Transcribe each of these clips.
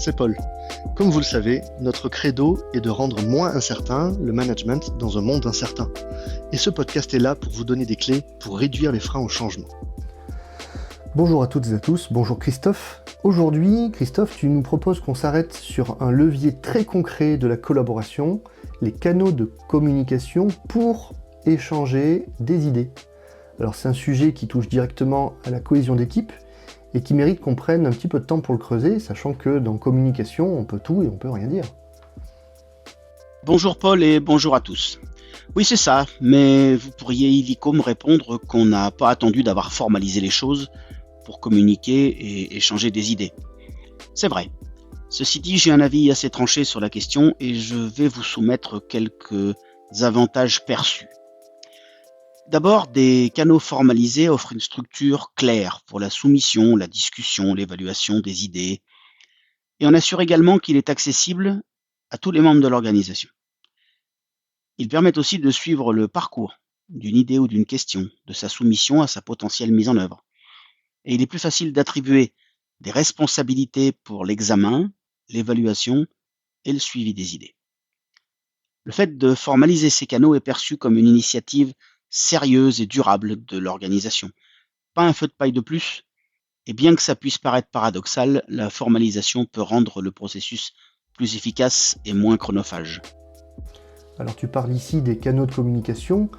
c'est Paul. Comme vous le savez, notre credo est de rendre moins incertain le management dans un monde incertain. Et ce podcast est là pour vous donner des clés pour réduire les freins au changement. Bonjour à toutes et à tous, bonjour Christophe. Aujourd'hui, Christophe, tu nous proposes qu'on s'arrête sur un levier très concret de la collaboration, les canaux de communication pour échanger des idées. Alors c'est un sujet qui touche directement à la cohésion d'équipe et qui mérite qu'on prenne un petit peu de temps pour le creuser, sachant que dans communication, on peut tout et on peut rien dire. Bonjour Paul et bonjour à tous. Oui, c'est ça, mais vous pourriez illico me répondre qu'on n'a pas attendu d'avoir formalisé les choses pour communiquer et échanger des idées. C'est vrai. Ceci dit, j'ai un avis assez tranché sur la question et je vais vous soumettre quelques avantages perçus. D'abord, des canaux formalisés offrent une structure claire pour la soumission, la discussion, l'évaluation des idées, et on assure également qu'il est accessible à tous les membres de l'organisation. Ils permettent aussi de suivre le parcours d'une idée ou d'une question, de sa soumission à sa potentielle mise en œuvre. Et il est plus facile d'attribuer des responsabilités pour l'examen, l'évaluation et le suivi des idées. Le fait de formaliser ces canaux est perçu comme une initiative sérieuse et durable de l'organisation. Pas un feu de paille de plus, et bien que ça puisse paraître paradoxal, la formalisation peut rendre le processus plus efficace et moins chronophage. Alors tu parles ici des canaux de communication,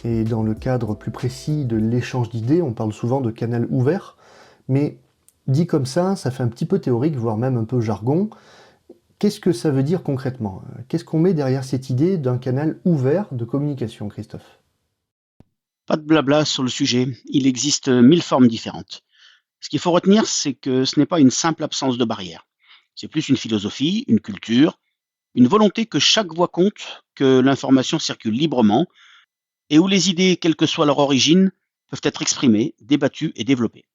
et dans le cadre plus précis de l'échange d'idées, on parle souvent de canal ouvert, mais dit comme ça fait un petit peu théorique, voire même un peu jargon. Qu'est-ce que ça veut dire concrètement ? Qu'est-ce qu'on met derrière cette idée d'un canal ouvert de communication, Christophe ? Pas de blabla sur le sujet, il existe 1000 formes différentes. Ce qu'il faut retenir, c'est que ce n'est pas une simple absence de barrière. C'est plus une philosophie, une culture, une volonté que chaque voix compte, que l'information circule librement, et où les idées, quelle que soit leur origine, peuvent être exprimées, débattues et développées.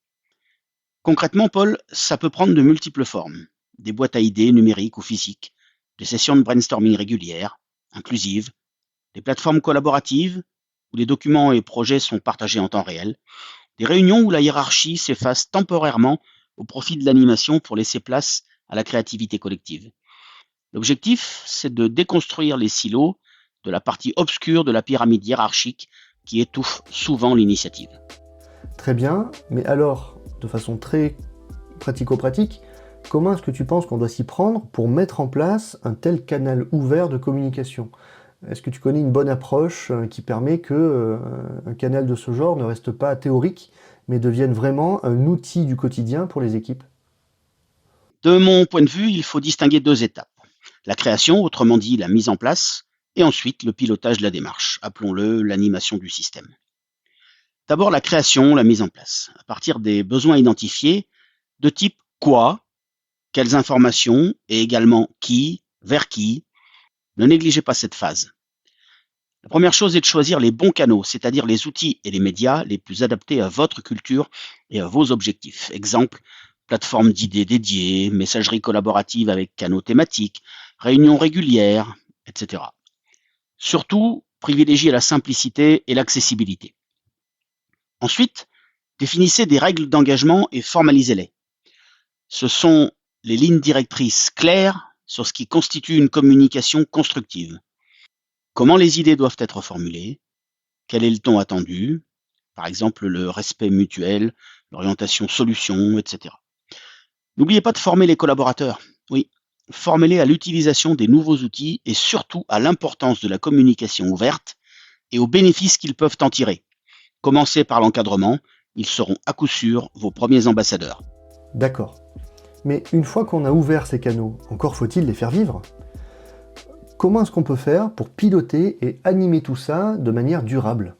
Concrètement, Paul, ça peut prendre de multiples formes. Des boîtes à idées numériques ou physiques, des sessions de brainstorming régulières, inclusives, des plateformes collaboratives, où les documents et projets sont partagés en temps réel, des réunions où la hiérarchie s'efface temporairement au profit de l'animation pour laisser place à la créativité collective. L'objectif, c'est de déconstruire les silos de la partie obscure de la pyramide hiérarchique qui étouffe souvent l'initiative. Très bien, mais alors, de façon très pratico-pratique, comment est-ce que tu penses qu'on doit s'y prendre pour mettre en place un tel canal ouvert de communication ? Est-ce que tu connais une bonne approche qui permet que un canal de ce genre ne reste pas théorique, mais devienne vraiment un outil du quotidien pour les équipes ? De mon point de vue, il faut distinguer deux étapes. La création, autrement dit la mise en place, et ensuite le pilotage de la démarche, appelons-le l'animation du système. D'abord la création, la mise en place, à partir des besoins identifiés, de type quoi, quelles informations, et également qui, vers qui. Ne négligez pas cette phase. La première chose est de choisir les bons canaux, c'est-à-dire les outils et les médias les plus adaptés à votre culture et à vos objectifs. Exemple, plateforme d'idées dédiées, messagerie collaborative avec canaux thématiques, réunions régulières, etc. Surtout, privilégiez la simplicité et l'accessibilité. Ensuite, définissez des règles d'engagement et formalisez-les. Ce sont les lignes directrices claires sur ce qui constitue une communication constructive. Comment les idées doivent être formulées, quel est le ton attendu, par exemple le respect mutuel, l'orientation solution, etc. N'oubliez pas de former les collaborateurs. Oui, formez-les à l'utilisation des nouveaux outils et surtout à l'importance de la communication ouverte et aux bénéfices qu'ils peuvent en tirer. Commencez par l'encadrement, ils seront à coup sûr vos premiers ambassadeurs. D'accord. Mais une fois qu'on a ouvert ces canaux, encore faut-il les faire vivre ? Comment est-ce qu'on peut faire pour piloter et animer tout ça de manière durable ?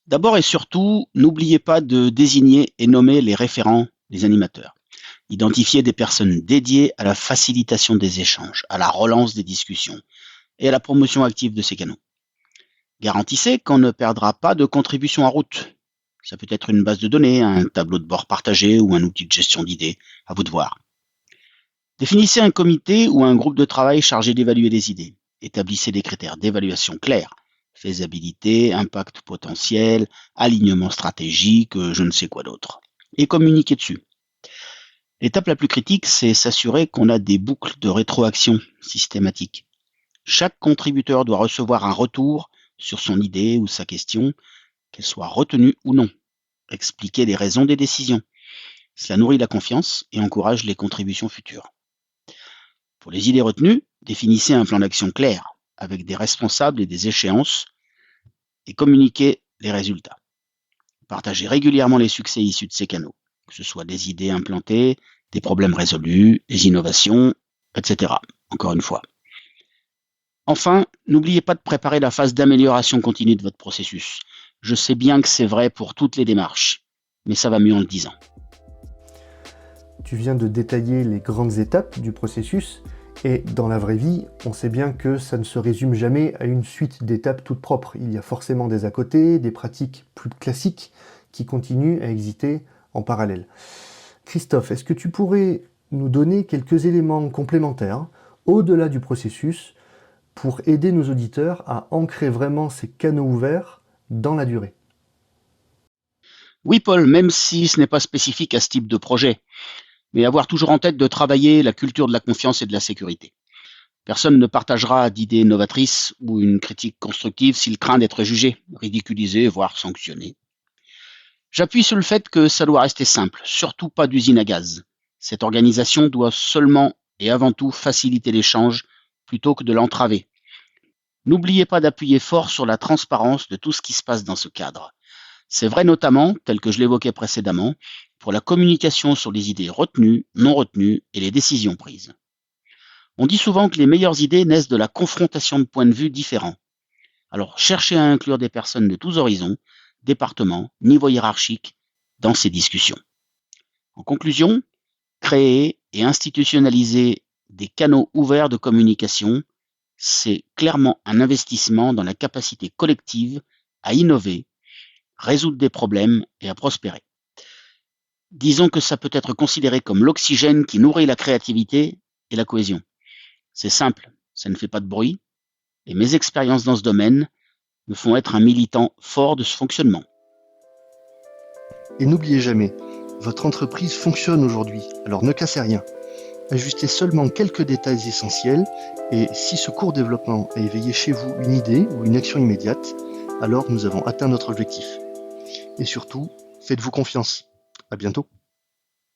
D'abord et surtout, n'oubliez pas de désigner et nommer les référents, les animateurs. Identifiez des personnes dédiées à la facilitation des échanges, à la relance des discussions et à la promotion active de ces canaux. Garantissez qu'on ne perdra pas de contribution en route. Ça peut être une base de données, un tableau de bord partagé ou un outil de gestion d'idées, à vous de voir. Définissez un comité ou un groupe de travail chargé d'évaluer les idées. Établissez des critères d'évaluation clairs. Faisabilité, impact potentiel, alignement stratégique, je ne sais quoi d'autre. Et communiquez dessus. L'étape la plus critique, c'est s'assurer qu'on a des boucles de rétroaction systématiques. Chaque contributeur doit recevoir un retour sur son idée ou sa question, qu'elle soit retenue ou non. Expliquer les raisons des décisions. Cela nourrit la confiance et encourage les contributions futures. Pour les idées retenues, définissez un plan d'action clair, avec des responsables et des échéances, et communiquez les résultats. Partagez régulièrement les succès issus de ces canaux, que ce soit des idées implantées, des problèmes résolus, des innovations, etc. Encore une fois. Enfin, n'oubliez pas de préparer la phase d'amélioration continue de votre processus. Je sais bien que c'est vrai pour toutes les démarches, mais ça va mieux en le disant. Tu viens de détailler les grandes étapes du processus, et dans la vraie vie, on sait bien que ça ne se résume jamais à une suite d'étapes toutes propres. Il y a forcément des à côté, des pratiques plus classiques qui continuent à exister en parallèle. Christophe, est-ce que tu pourrais nous donner quelques éléments complémentaires au-delà du processus pour aider nos auditeurs à ancrer vraiment ces canaux ouverts dans la durée? Oui, Paul, même si ce n'est pas spécifique à ce type de projet, mais avoir toujours en tête de travailler la culture de la confiance et de la sécurité. Personne ne partagera d'idées novatrices ou une critique constructive s'il craint d'être jugé, ridiculisé, voire sanctionné. J'appuie sur le fait que ça doit rester simple, surtout pas d'usine à gaz. Cette organisation doit seulement et avant tout faciliter l'échange plutôt que de l'entraver. N'oubliez pas d'appuyer fort sur la transparence de tout ce qui se passe dans ce cadre. C'est vrai notamment, tel que je l'évoquais précédemment, pour la communication sur les idées retenues, non retenues et les décisions prises. On dit souvent que les meilleures idées naissent de la confrontation de points de vue différents. Alors cherchez à inclure des personnes de tous horizons, départements, niveaux hiérarchiques dans ces discussions. En conclusion, créer et institutionnaliser des canaux ouverts de communication, c'est clairement un investissement dans la capacité collective à innover, résoudre des problèmes et à prospérer. Disons que ça peut être considéré comme l'oxygène qui nourrit la créativité et la cohésion. C'est simple, ça ne fait pas de bruit, et mes expériences dans ce domaine me font être un militant fort de ce fonctionnement. Et n'oubliez jamais, votre entreprise fonctionne aujourd'hui, alors ne cassez rien. Ajustez seulement quelques détails essentiels et si ce court développement a éveillé chez vous une idée ou une action immédiate, alors nous avons atteint notre objectif. Et surtout, faites-vous confiance. À bientôt.